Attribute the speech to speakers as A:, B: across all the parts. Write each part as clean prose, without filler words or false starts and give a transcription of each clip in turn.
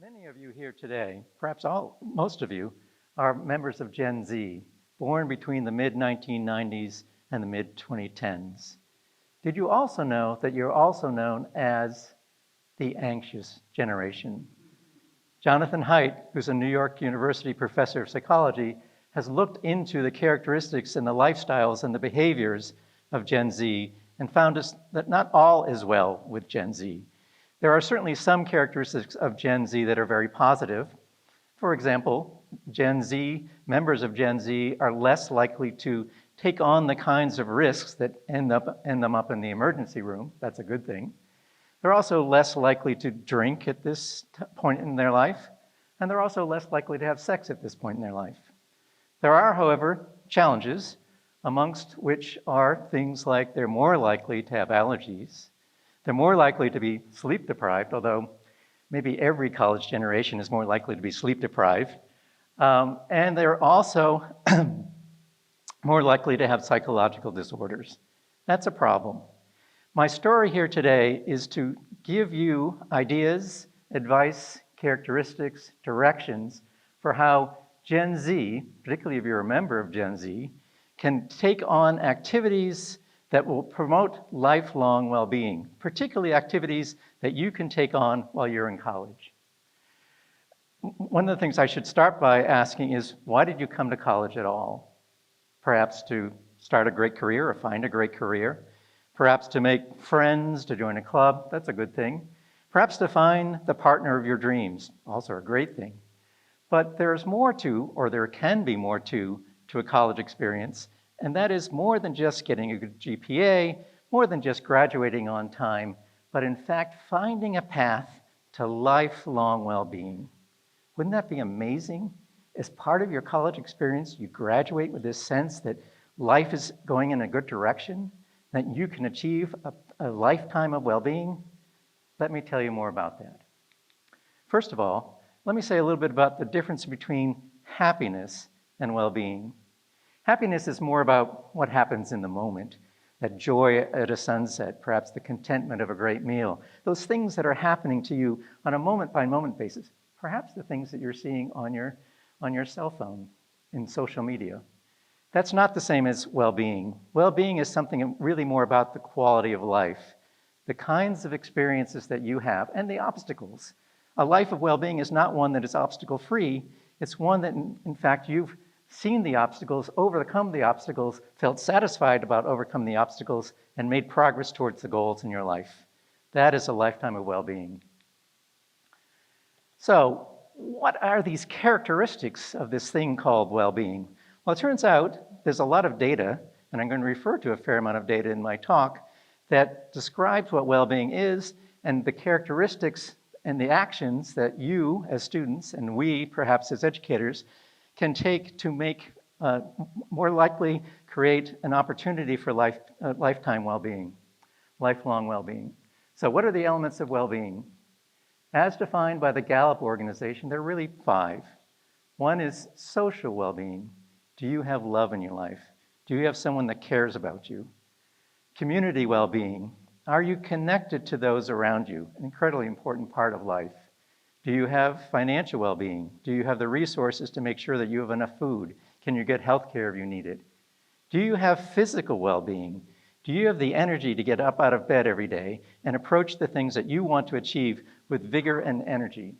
A: Many of you here today, perhaps most of you, are members of Gen Z, born between the mid-1990s and the mid-2010s. Did you also know that you're also known as the anxious generation? Jonathan Haidt, who's a New York University professor of psychology, has looked into the characteristics and the lifestyles and the behaviors of Gen Z and found that not all is well with Gen Z. There are certainly some characteristics of Gen Z that are very positive. For example, members of Gen Z are less likely to take on the kinds of risks that end them up in the emergency room. That's a good thing. They're also less likely to drink at this point in their life, and they're also less likely to have sex at this point in their life. There are, however, challenges, amongst which are things like they're more likely to have allergies. They're more likely to be sleep deprived, although maybe every college generation is more likely to be sleep deprived. And they're also more likely to have psychological disorders. That's a problem. My story here today is to give you ideas, advice, characteristics, directions for how Gen Z, particularly if you're a member of Gen Z, can take on activities that will promote lifelong well-being, particularly activities that you can take on while you're in college. One of the things I should start by asking is, why did you come to college at all? Perhaps to start a great career or find a great career. Perhaps to make friends, to join a club, that's a good thing. Perhaps to find the partner of your dreams, also a great thing. But there's more to, or there can be more to a college experience, and that is more than just getting a good GPA, more than just graduating on time, but in fact, finding a path to lifelong well-being. Wouldn't that be amazing? As part of your college experience, you graduate with this sense that life is going in a good direction, that you can achieve a lifetime of well-being. Let me tell you more about that. First of all, let me say a little bit about the difference between happiness and well-being. Happiness is more about what happens in the moment, that joy at a sunset, perhaps the contentment of a great meal, those things that are happening to you on a moment-by-moment basis, perhaps the things that you're seeing on your cell phone, in social media. That's not the same as well-being. Well-being is something really more about the quality of life, the kinds of experiences that you have, and the obstacles. A life of well-being is not one that is obstacle-free. It's one that, in fact, you've seen the obstacles, overcome the obstacles, felt satisfied about overcoming the obstacles, and made progress towards the goals in your life. That is a lifetime of well-being. So, what are these characteristics of this thing called well-being? Well, it turns out there's a lot of data, and I'm going to refer to a fair amount of data in my talk, that describes what well-being is and the characteristics and the actions that you as students and we, perhaps as educators, can take to make more likely create an opportunity for lifetime well-being, lifelong well-being. So what are the elements of well-being? As defined by the Gallup organization, there are really 5. One is social well-being. Do you have love in your life? Do you have someone that cares about you? Community well-being. Are you connected to those around you? An incredibly important part of life. Do you have financial well-being? Do you have the resources to make sure that you have enough food? Can you get health care if you need it? Do you have physical well-being? Do you have the energy to get up out of bed every day and approach the things that you want to achieve with vigor and energy?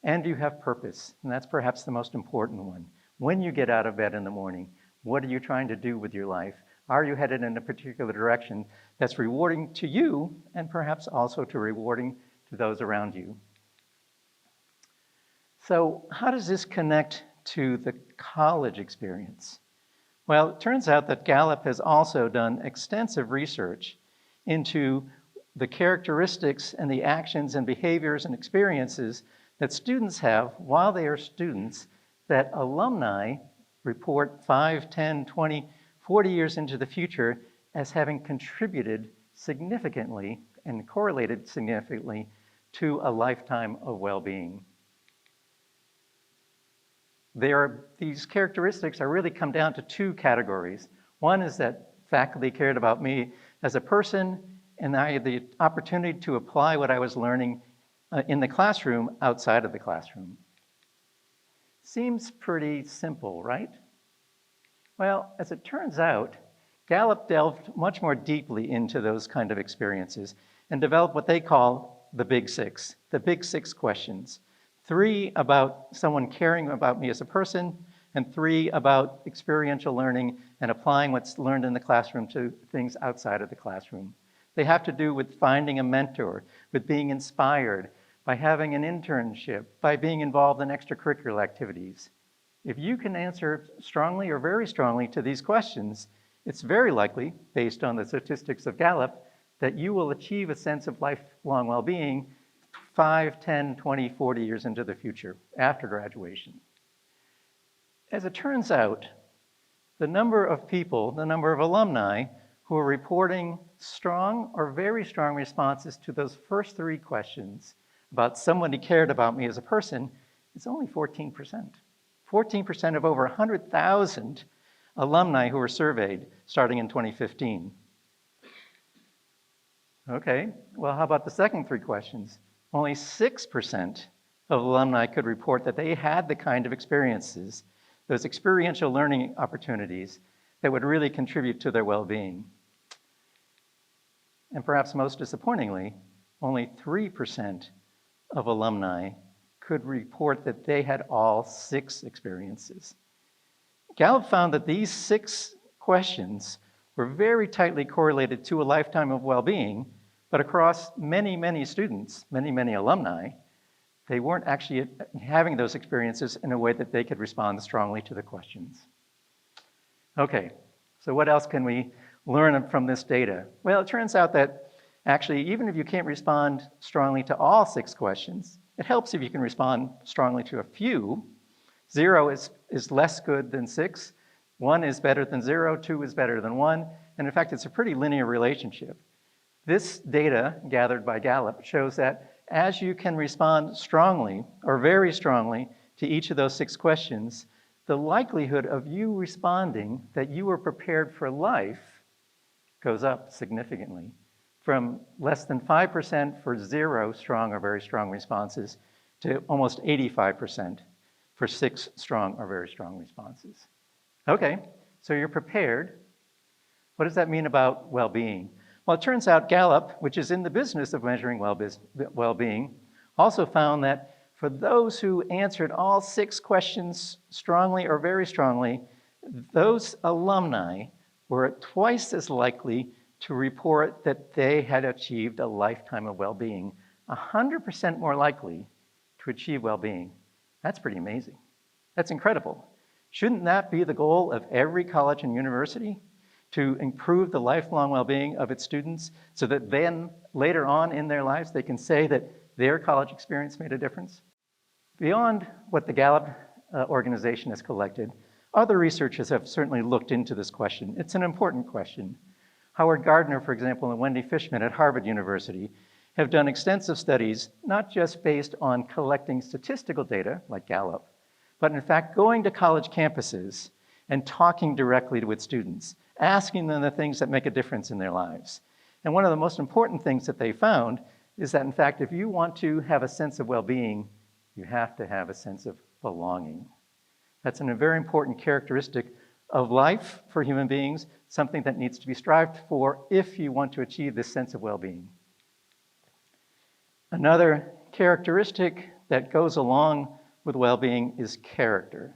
A: And do you have purpose? And that's perhaps the most important one. When you get out of bed in the morning, what are you trying to do with your life? Are you headed in a particular direction that's rewarding to you and perhaps also rewarding to those around you? So how does this connect to the college experience? Well, it turns out that Gallup has also done extensive research into the characteristics and the actions and behaviors and experiences that students have while they are students that alumni report 5, 10, 20, 40 years into the future as having contributed significantly and correlated significantly to a lifetime of well-being. These characteristics are really come down to 2 categories. One is that faculty cared about me as a person, and I had the opportunity to apply what I was learning in the classroom, outside of the classroom. Seems pretty simple, right? Well, as it turns out, Gallup delved much more deeply into those kind of experiences and developed what they call the Big Six questions. 3 about someone caring about me as a person, and 3 about experiential learning and applying what's learned in the classroom to things outside of the classroom. They have to do with finding a mentor, with being inspired, by having an internship, by being involved in extracurricular activities. If you can answer strongly or very strongly to these questions, it's very likely, based on the statistics of Gallup, that you will achieve a sense of lifelong well-being 5, 10, 20, 40 years into the future, after graduation. As it turns out, the number of people, the number of alumni who are reporting strong or very strong responses to those first 3 questions about somebody cared about me as a person is only 14%. 14% of over 100,000 alumni who were surveyed starting in 2015. Okay, well, how about the second 3 questions? Only 6% of alumni could report that they had the kind of experiences, those experiential learning opportunities that would really contribute to their well-being. And perhaps most disappointingly, only 3% of alumni could report that they had all 6 experiences. Gallup found that these 6 questions were very tightly correlated to a lifetime of well-being, but across many, many students, many, many alumni, they weren't actually having those experiences in a way that they could respond strongly to the questions. Okay, so what else can we learn from this data? Well, it turns out that actually, even if you can't respond strongly to all 6 questions, it helps if you can respond strongly to a few. 0 is less good than 6, 1 is better than 0, 2 is better than 1, and in fact, it's a pretty linear relationship. This data, gathered by Gallup, shows that as you can respond strongly or very strongly to each of those 6 questions, the likelihood of you responding that you were prepared for life goes up significantly, from less than 5% for 0 strong or very strong responses to almost 85% for 6 strong or very strong responses. Okay, so you're prepared. What does that mean about well-being? Well, it turns out Gallup, which is in the business of measuring well-being, also found that for those who answered all 6 questions strongly or very strongly, those alumni were twice as likely to report that they had achieved a lifetime of well-being, 100% more likely to achieve well-being. That's pretty amazing. That's incredible. Shouldn't that be the goal of every college and university? To improve the lifelong well-being of its students so that then later on in their lives they can say that their college experience made a difference? Beyond what the Gallup organization has collected, other researchers have certainly looked into this question. It's an important question. Howard Gardner, for example, and Wendy Fishman at Harvard University have done extensive studies, not just based on collecting statistical data like Gallup, but in fact going to college campuses and talking directly with students, asking them the things that make a difference in their lives. And one of the most important things that they found is that, in fact, if you want to have a sense of well-being, you have to have a sense of belonging. That's a very important characteristic of life for human beings, something that needs to be strived for if you want to achieve this sense of well-being. Another characteristic that goes along with well-being is character.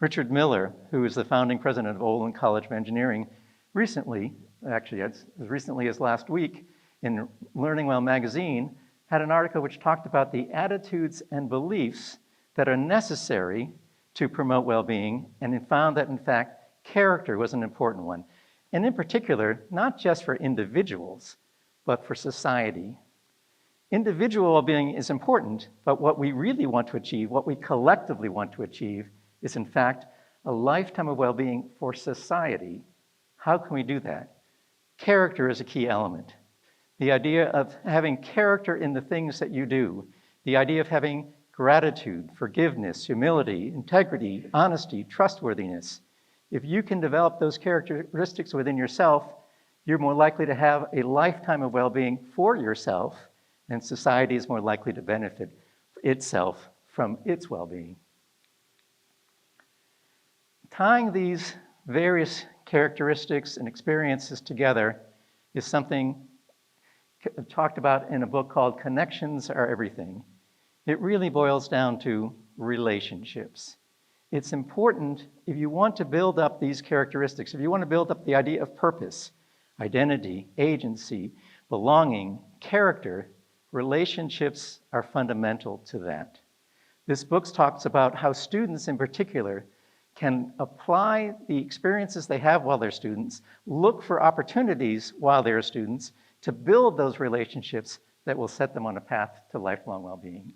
A: Richard Miller, who is the founding president of Olin College of Engineering, recently, actually as recently as last week, in Learning Well magazine, had an article which talked about the attitudes and beliefs that are necessary to promote well-being, and it found that, in fact, character was an important one. And in particular, not just for individuals, but for society. Individual well-being is important, but what we really want to achieve, what we collectively want to achieve, is in fact a lifetime of well-being for society. How can we do that? Character is a key element. The idea of having character in the things that you do, the idea of having gratitude, forgiveness, humility, integrity, honesty, trustworthiness. If you can develop those characteristics within yourself, you're more likely to have a lifetime of well-being for yourself and society is more likely to benefit itself from its well-being. Tying these various characteristics and experiences together is something talked about in a book called Connections Are Everything. It really boils down to relationships. It's important, if you want to build up these characteristics, if you want to build up the idea of purpose, identity, agency, belonging, character, relationships are fundamental to that. This book talks about how students in particular can apply the experiences they have while they're students, look for opportunities while they're students to build those relationships that will set them on a path to lifelong well-being.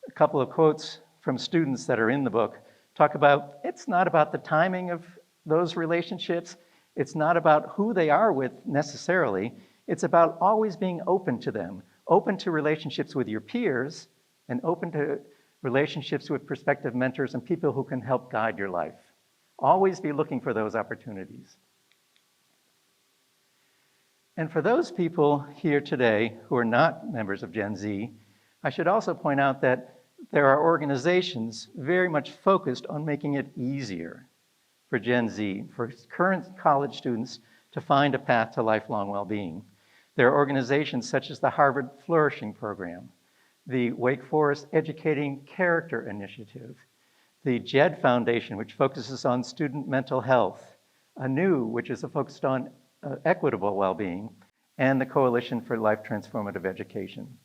A: A couple of quotes from students that are in the book talk about, it's not about the timing of those relationships, it's not about who they are with necessarily, it's about always being open to them, open to relationships with your peers, and open to relationships with prospective mentors and people who can help guide your life. Always be looking for those opportunities. And for those people here today who are not members of Gen Z, I should also point out that there are organizations very much focused on making it easier for Gen Z, for current college students to find a path to lifelong well-being. There are organizations such as the Harvard Flourishing Program, the Wake Forest Educating Character Initiative, the JED Foundation, which focuses on student mental health, ANEW, which is focused on equitable well-being, and the Coalition for Life Transformative Education.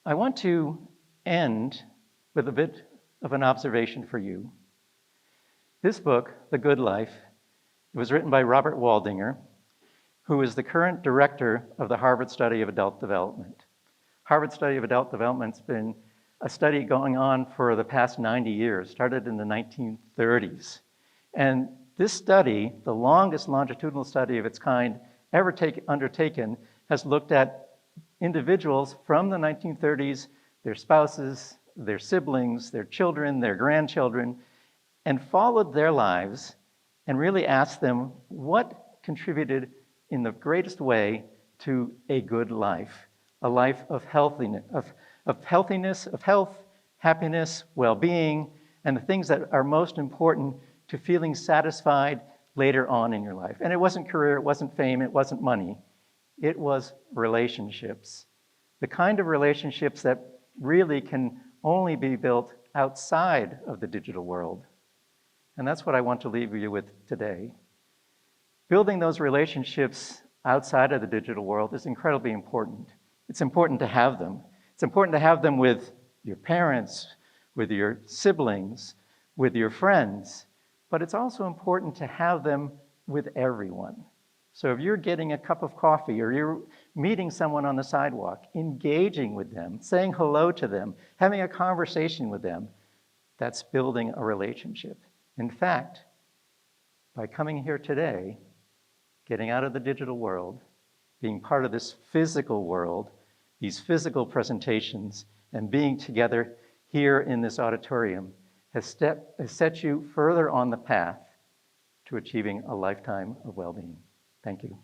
A: I want to end with a bit of an observation for you. This book, The Good Life, was written by Robert Waldinger, who is the current director of the Harvard Study of Adult Development. Harvard Study of Adult Development's been a study going on for the past 90 years, started in the 1930s. And this study, the longest longitudinal study of its kind ever undertaken, has looked at individuals from the 1930s, their spouses, their siblings, their children, their grandchildren, and followed their lives and really asked them what contributed in the greatest way to a good life, a life of healthiness, of health, happiness, well-being, and the things that are most important to feeling satisfied later on in your life. And it wasn't career, it wasn't fame, it wasn't money. It was relationships. The kind of relationships that really can only be built outside of the digital world. And that's what I want to leave you with today. Building those relationships outside of the digital world is incredibly important. It's important to have them. It's important to have them with your parents, with your siblings, with your friends, but it's also important to have them with everyone. So if you're getting a cup of coffee or you're meeting someone on the sidewalk, engaging with them, saying hello to them, having a conversation with them, that's building a relationship. In fact, by coming here today, getting out of the digital world, being part of this physical world, these physical presentations, and being together here in this auditorium has set you further on the path to achieving a lifetime of well-being. Thank you.